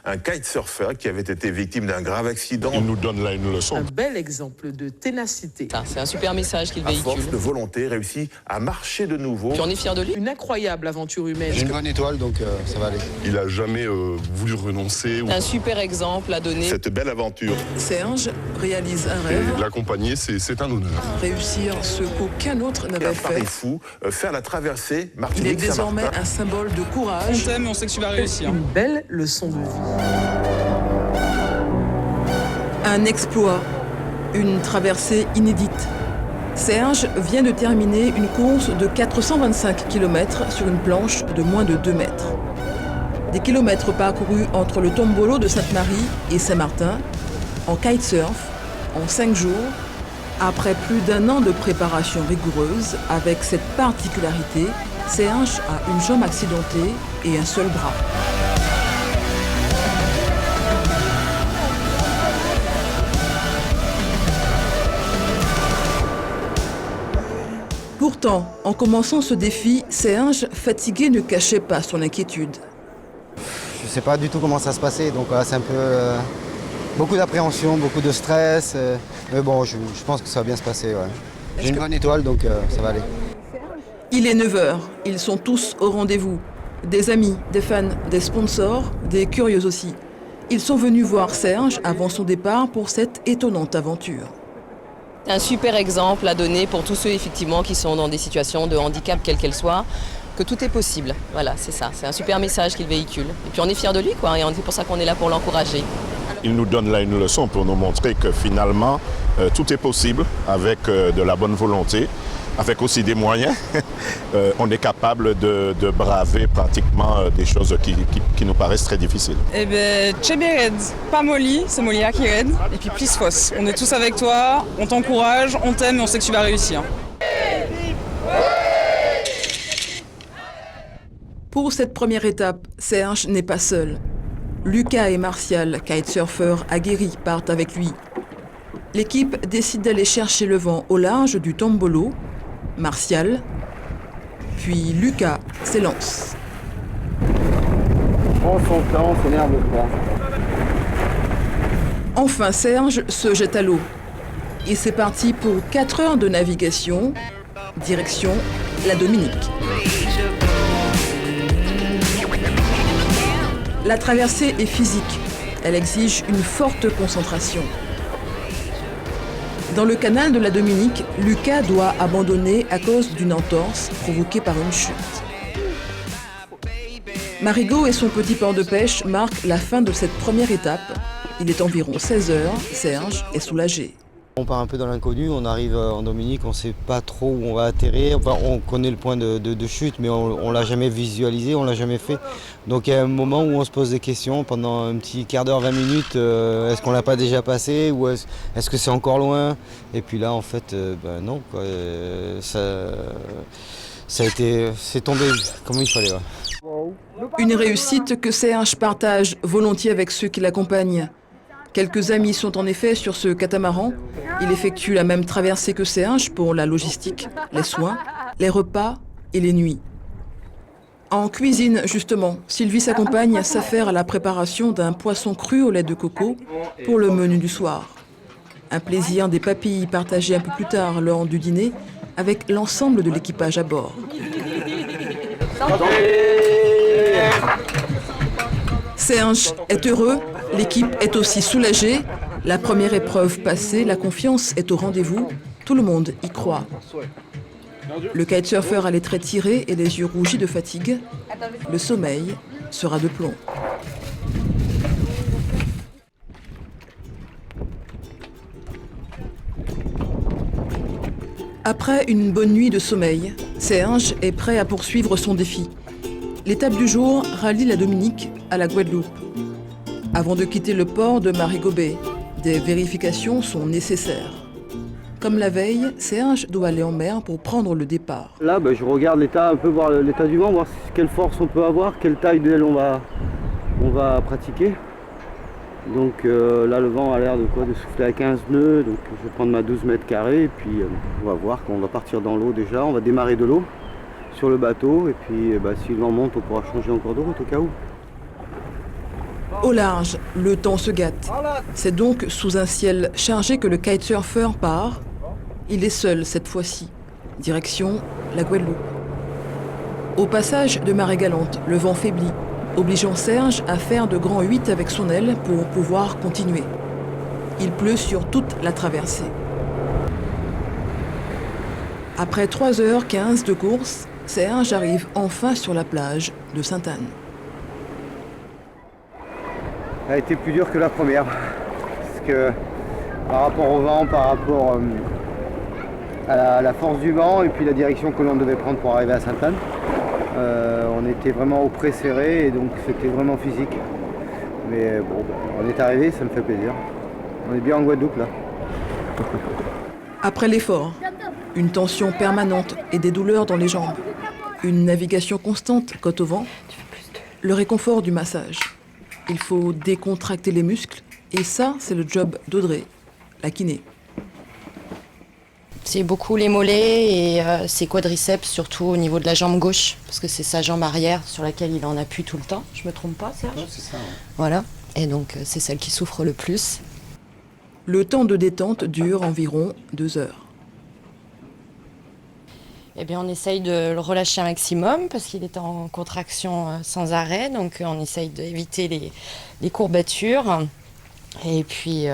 un kitesurfer qui avait été victime d'un grave accident. Il nous donne là une leçon. Un bel exemple de ténacité. C'est un super message qu'il véhicule. À force de volonté, réussit à marcher de nouveau. Puis on est fiers de lui. Une incroyable aventure humaine. J'ai une bonne étoile, donc ça va aller. Il n'a jamais voulu renoncer. Un super exemple à donner. Cette belle aventure. Serge réalise un rêve. L'accompagner, c'est un honneur. Réussir ce qu'aucun autre Un n'avait pari fait. fou, faire la traversée Il est Martinique désormais Saint-Martin. un symbole de On courage. t'aime et on sait que tu vas réussir. Une belle leçon de vie. Un exploit, une traversée inédite. Serge vient de terminer une course de 425 km sur une planche de moins de 2 mètres. Des kilomètres parcourus entre le Tombolo de Sainte-Marie et Saint-Martin, en kitesurf, en 5 jours, après plus d'1 an de préparation rigoureuse, avec cette particularité, Serge a une jambe accidentée et un seul bras. Pourtant, en commençant ce défi, Serge, fatigué, ne cachait pas son inquiétude. Je sais pas du tout comment ça se passait, donc c'est un peu beaucoup d'appréhension, beaucoup de stress. Mais bon, je pense que ça va bien se passer. Ouais. J'ai une bonne étoile, donc ça va aller. Il est 9h, ils sont tous au rendez-vous. Des amis, des fans, des sponsors, des curieux aussi. Ils sont venus voir Serge avant son départ pour cette étonnante aventure. Un super exemple à donner pour tous ceux effectivement qui sont dans des situations de handicap, quelles qu'elles soient, que tout est possible. Voilà, c'est ça. C'est un super message qu'il véhicule. Et puis on est fiers de lui, quoi. Et c'est pour ça qu'on est là pour l'encourager. Il nous donne là une leçon pour nous montrer que finalement, tout est possible avec de la bonne volonté, avec aussi des moyens. On est capable de braver pratiquement des choses qui nous paraissent très difficiles. Eh ben, Tchebered, pas Molly, c'est Molia qui aide. Et puis Plisfos, on est tous avec toi, on t'encourage, on t'aime et on sait que tu vas réussir. Pour cette première étape, Serge n'est pas seul. Lucas et Martial, kitesurfeurs aguerris, partent avec lui. L'équipe décide d'aller chercher le vent au large du Tombolo. Martial, puis Lucas s'élance. Prends son temps, on s'énerve pas. Enfin, Serge se jette à l'eau. Et c'est parti pour 4 heures de navigation, direction la Dominique. La traversée est physique. Elle exige une forte concentration. Dans le canal de la Dominique, Lucas doit abandonner à cause d'une entorse provoquée par une chute. Marigot et son petit port de pêche marquent la fin de cette première étape. Il est environ 16h, Serge est soulagé. On part un peu dans l'inconnu, on arrive en Dominique, on ne sait pas trop où on va atterrir. Enfin, on connaît le point de chute, mais on ne l'a jamais visualisé, on ne l'a jamais fait. Donc il y a un moment où on se pose des questions pendant un petit quart d'heure, 20 minutes. Est-ce qu'on ne l'a pas déjà passé ou est-ce que c'est encore loin? Et puis là, en fait, non. Quoi, c'est tombé comme il fallait. Ouais. Une réussite que Serge partage volontiers avec ceux qui l'accompagnent. Quelques amis sont en effet sur ce catamaran. Il effectue la même traversée que Serge pour la logistique, les soins, les repas et les nuits. En cuisine, justement, Sylvie s'accompagne s'affaire à la préparation d'un poisson cru au lait de coco pour le menu du soir. Un plaisir des papilles partagé un peu plus tard lors du dîner avec l'ensemble de l'équipage à bord. Serge est heureux, l'équipe est aussi soulagée. La première épreuve passée, la confiance est au rendez-vous. Tout le monde y croit. Le kitesurfer a les traits tirés et les yeux rougis de fatigue. Le sommeil sera de plomb. Après une bonne nuit de sommeil, Serge est prêt à poursuivre son défi. L'étape du jour rallie la Dominique à la Guadeloupe. Avant de quitter le port de Marigot Bay, des vérifications sont nécessaires. Comme la veille, Serge doit aller en mer pour prendre le départ. Là, je regarde l'état, un peu voir l'état du vent, voir quelle force on peut avoir, quelle taille d'aile on va pratiquer. Donc là, le vent a l'air de souffler à 15 nœuds, donc je vais prendre ma 12 mètres carrés et puis on va voir quand on va partir dans l'eau déjà. On va démarrer de l'eau sur le bateau et puis si le vent monte, on pourra changer encore de route au cas où. Au large, le temps se gâte. C'est donc sous un ciel chargé que le kitesurfer part. Il est seul cette fois-ci. Direction la Guadeloupe. Au passage de marée galante, le vent faiblit, obligeant Serge à faire de grands 8 avec son aile pour pouvoir continuer. Il pleut sur toute la traversée. Après 3h15 de course, Serge arrive enfin sur la plage de Sainte-Anne. Elle a été plus dure que la première. Parce que par rapport au vent, par rapport à la force du vent et puis la direction que l'on devait prendre pour arriver à Sainte-Anne, on était vraiment au pré serré et donc c'était vraiment physique. Mais bon, on est arrivé, ça me fait plaisir. On est bien en Guadeloupe là. Après l'effort, une tension permanente et des douleurs dans les jambes. Une navigation constante côte au vent. Le réconfort du massage. Il faut décontracter les muscles et ça, c'est le job d'Audrey, la kiné. C'est beaucoup les mollets et ses quadriceps, surtout au niveau de la jambe gauche, parce que c'est sa jambe arrière sur laquelle il en appuie tout le temps. Je me trompe pas, Serge ? C'est ça. Ouais. Voilà, et donc c'est celle qui souffre le plus. Le temps de détente dure environ 2 heures. Eh bien, on essaye de le relâcher un maximum parce qu'il est en contraction sans arrêt, donc on essaye d'éviter les courbatures. Et puis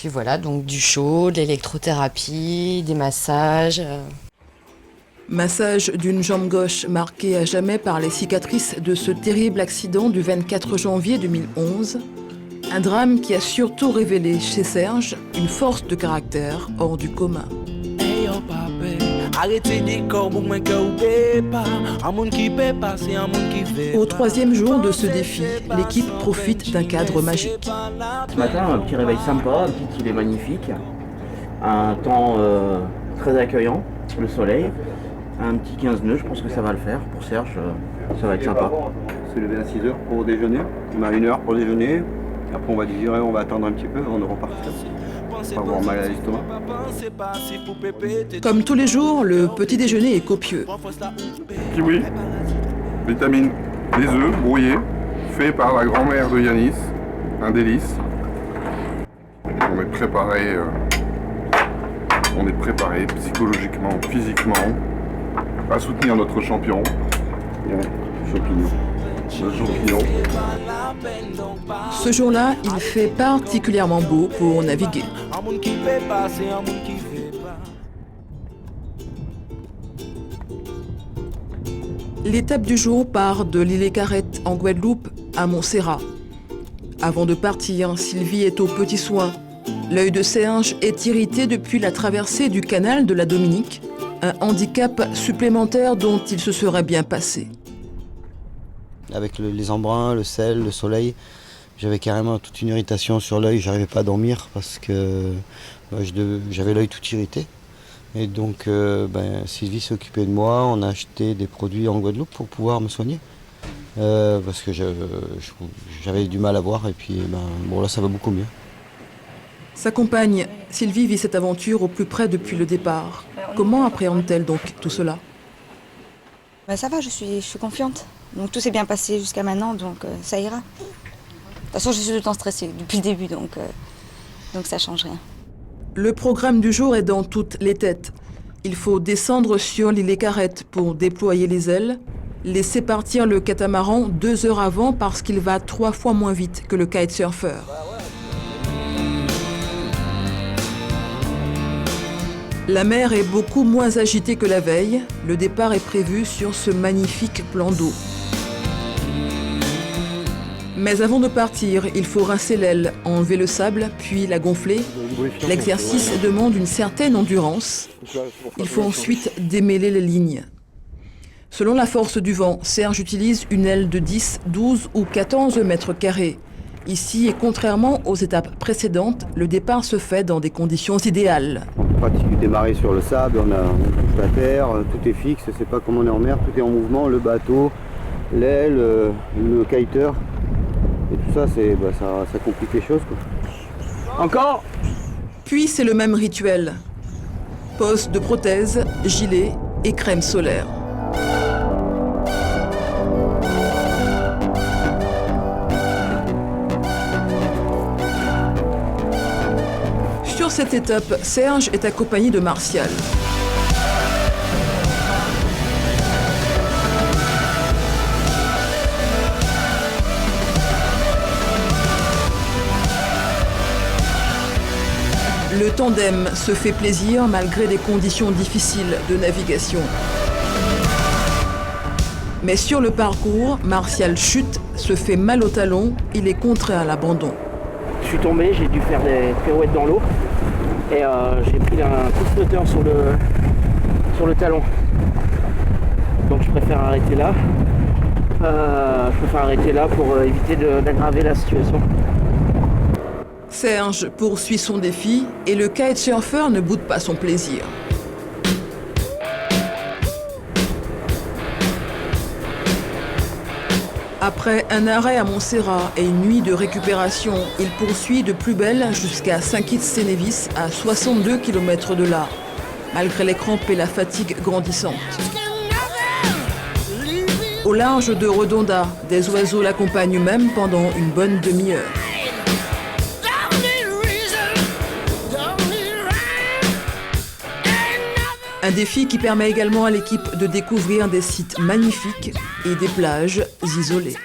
voilà, donc du chaud, de l'électrothérapie, des massages. Massage d'une jambe gauche marquée à jamais par les cicatrices de ce terrible accident du 24 janvier 2011. Un drame qui a surtout révélé chez Serge une force de caractère hors du commun. Au 3e jour de ce défi, l'équipe profite d'un cadre magique. Ce matin, un petit réveil sympa, un petit îlet magnifique, un temps très accueillant, le soleil, un petit 15 nœuds, je pense que ça va le faire. Pour Serge, ça va être sympa. On s'est levé à 6h pour déjeuner. On a 1 heure pour déjeuner. Après on va digérer, on va attendre un petit peu avant de repartir. On va avoir mal à l'estomac. Comme tous les jours, le petit déjeuner est copieux. Kiwi, vitamine, des œufs brouillés, faits par la grand-mère de Yanis, un délice. On est préparé psychologiquement, physiquement, à soutenir notre champion. Champignons. Ce jour-là, il fait particulièrement beau pour naviguer. L'étape du jour part de l'île Carrette en Guadeloupe à Montserrat. Avant de partir, Sylvie est aux petits soins. L'œil de Serge est irrité depuis la traversée du canal de la Dominique, un handicap supplémentaire dont il se serait bien passé. Avec les embruns, le sel, le soleil, j'avais carrément toute une irritation sur l'œil, j'arrivais pas à dormir parce que j'avais l'œil tout irrité. Et donc Sylvie s'est occupée de moi, on a acheté des produits en Guadeloupe pour pouvoir me soigner. Parce que j'avais du mal à voir et puis là ça va beaucoup mieux. Sa compagne, Sylvie, vit cette aventure au plus près depuis le départ. Comment appréhende-t-elle donc tout cela ? Ça va, je suis confiante. Donc tout s'est bien passé jusqu'à maintenant, donc ça ira. De toute façon, je suis tout le temps stressée depuis le début, donc ça change rien. Le programme du jour est dans toutes les têtes. Il faut descendre sur l'île Carrette pour déployer les ailes, laisser partir le catamaran 2 heures avant parce qu'il va 3 fois moins vite que le kitesurfer. La mer est beaucoup moins agitée que la veille. Le départ est prévu sur ce magnifique plan d'eau. Mais avant de partir, il faut rincer l'aile, enlever le sable, puis la gonfler. L'exercice demande une certaine endurance. Il faut ensuite démêler les lignes. Selon la force du vent, Serge utilise une aile de 10, 12 ou 14 mètres carrés. Ici, et contrairement aux étapes précédentes, le départ se fait dans des conditions idéales. On pratique démarrer sur le sable, on touche la terre, tout est fixe, c'est pas comme on est en mer, tout est en mouvement, le bateau, l'aile, le kiter. Et tout ça, ça complique les choses, quoi. Encore ? Puis c'est le même rituel. Pose de prothèse, gilet et crème solaire. cette étape, Serge est accompagné de Martial. Le tandem se fait plaisir malgré des conditions difficiles de navigation. Mais sur le parcours, Martial chute, se fait mal au talon, il est contraint à l'abandon. Je suis tombé, j'ai dû faire des pirouettes dans l'eau et j'ai pris un coup de flotteur sur le talon. Donc je préfère arrêter là. Pour éviter d'aggraver la situation. Serge poursuit son défi et le kitesurfer ne boude pas son plaisir. Après un arrêt à Montserrat et une nuit de récupération, il poursuit de plus belle jusqu'à Saint-Kitts-Sénévis à 62 km de là, malgré les crampes et la fatigue grandissante. Au large de Redonda, des oiseaux l'accompagnent même pendant une bonne demi-heure. Un défi qui permet également à l'équipe de découvrir des sites magnifiques et des plages isolées.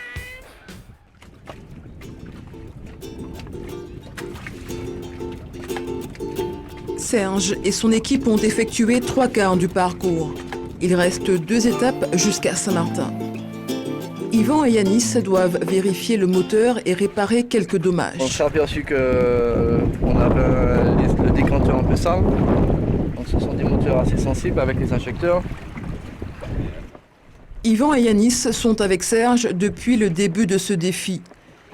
Serge et son équipe ont effectué 3/4 du parcours. Il reste 2 étapes jusqu'à Saint-Martin. Yvan et Yanis doivent vérifier le moteur et réparer quelques dommages. On s'est aperçu qu'on avait le décanteur un peu sale. Donc ce sont des moteurs assez sensibles avec les injecteurs. Yvan et Yanis sont avec Serge depuis le début de ce défi.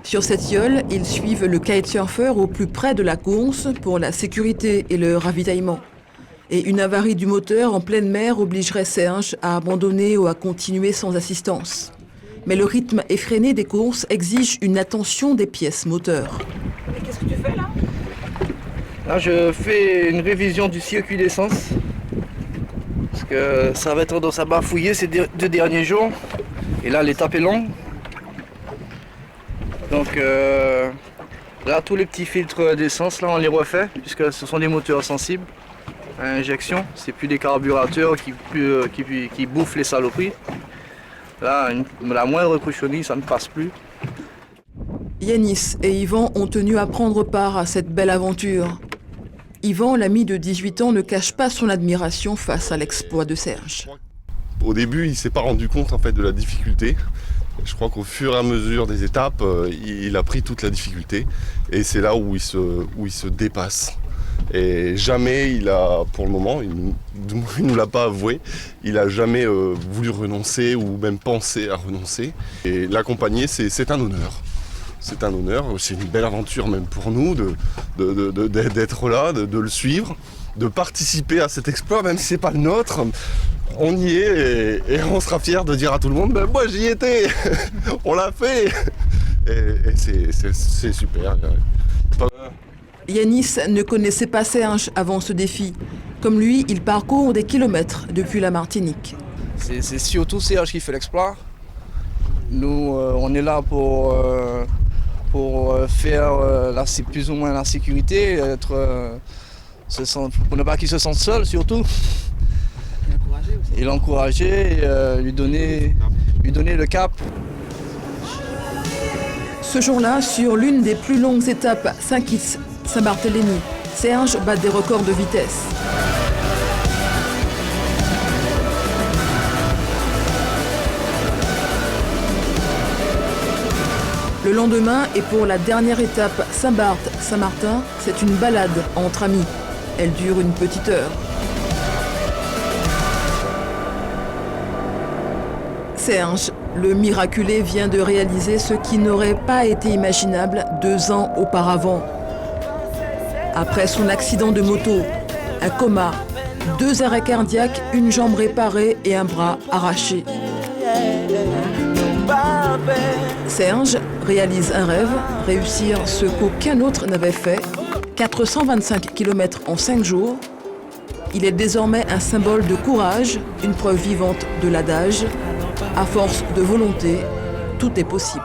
Sur cette yole, ils suivent le kitesurfer au plus près de la course pour la sécurité et le ravitaillement. Et une avarie du moteur en pleine mer obligerait Serge à abandonner ou à continuer sans assistance. Mais le rythme effréné des courses exige une attention des pièces moteurs. Qu'est-ce que tu fais là ? Là, je fais une révision du circuit d'essence. Parce que ça avait tendance à bafouiller ces 2 derniers jours. Et là, l'étape est longue. Donc là, tous les petits filtres d'essence, là, on les refait. Puisque ce sont des moteurs sensibles à injection. C'est plus des carburateurs qui bouffent les saloperies. Là, la moindre cochonnerie, ça ne passe plus. Yanis et Yvan ont tenu à prendre part à cette belle aventure. Yvan, l'ami de 18 ans, ne cache pas son admiration face à l'exploit de Serge. Au début, il ne s'est pas rendu compte en fait, de la difficulté. Je crois qu'au fur et à mesure des étapes, il a pris toute la difficulté. Et c'est là où il se dépasse. Et jamais il a, pour le moment, il ne nous l'a pas avoué, il n'a jamais voulu renoncer ou même pensé à renoncer. Et l'accompagner, c'est un honneur. C'est un honneur, c'est une belle aventure même pour nous d'être là, de le suivre, de participer à cet exploit, même si ce n'est pas le nôtre. On y est et on sera fiers de dire à tout le monde, ben moi j'y étais, on l'a fait. Et c'est super. Yanis ne connaissait pas Serge avant ce défi. Comme lui, il parcourt des kilomètres depuis la Martinique. C'est surtout Serge qui fait l'exploit. Nous, on est là pour faire plus ou moins la sécurité, pour ne pas qu'il se sente seul surtout. Et l'encourager, lui donner le cap. Ce jour-là, sur l'une des plus longues étapes Saint-Kitts-Saint-Barthélemy, Serge bat des records de vitesse. Le lendemain, et pour la dernière étape Saint-Barth-Saint-Martin, c'est une balade entre amis. Elle dure une petite heure. Serge, le miraculé, vient de réaliser ce qui n'aurait pas été imaginable 2 ans auparavant. Après son accident de moto, un coma, 2 arrêts cardiaques, une jambe réparée et un bras arraché. Serge réalise un rêve, réussir ce qu'aucun autre n'avait fait, 425 km en 5 jours. Il est désormais un symbole de courage, une preuve vivante de l'adage. À force de volonté, tout est possible.